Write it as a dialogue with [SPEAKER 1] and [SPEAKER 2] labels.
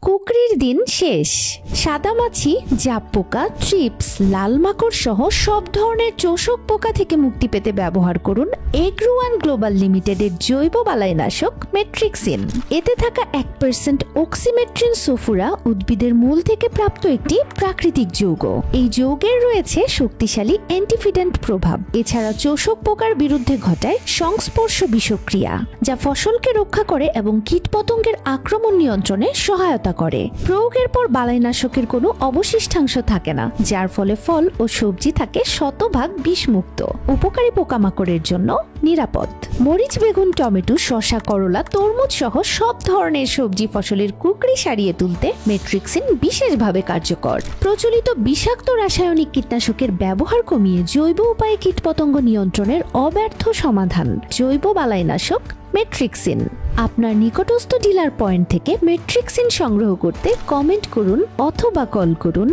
[SPEAKER 1] কুকরির দিন শেষ। সাদামাছি, জাপ পোকা, ট্রিপস, লাল মাকড় সহ সব ধরনের চোষক পোকা থেকে মুক্তি পেতে ব্যবহার করুন এগ্রোওয়ান গ্লোবাল লিমিটেডের জৈব বালাইনাশক মেট্রিক্সিন। এতে থাকা 1% অক্সিমেট্রিন সোফুরা উদ্ভিদের মূল থেকে প্রাপ্ত একটি প্রাকৃতিক যৌগ। এই যৌগের রয়েছে শক্তিশালী অ্যান্টিফিডেন্ট প্রভাব। এছাড়া চোষক পোকার বিরুদ্ধে ঘটায় সংস্পর্শ বিষক্রিয়া, যা ফসলকে রক্ষা করে এবং কীটপতঙ্গের আক্রমণ নিয়ন্ত্রণে সহায়তা করে। প্রয়োগের পর বালাইনাশকের কোনো অবশিষ্টাংশ থাকে না, যার ফলে ফল ও সবজি থাকে শতভাগ বিষমুক্ত। উপকারী পোকামাকড়ের জন্য নিরাপদ। মরিচ, বেগুন, টমেটো, শসা, করলা, তরমুজ সহ সব ধরনের সবজি ফসলের কুকরি সারিয়ে তুলতে মেট্রিক্সিন বিশেষভাবে কার্যকর। প্রচলিত বিষাক্ত রাসায়নিক কীটনাশকের ব্যবহার কমিয়ে জৈব উপায়ে কীটপতঙ্গ নিয়ন্ত্রণের অব্যর্থ সমাধান জৈব বালাইনাশক মেট্রিক্সিন। আপনার নিকটস্থ ডিলার পয়েন্ট থেকে মেট্রিক্সিন সংগ্রহ করতে কমেন্ট করুন অথবা কল করুন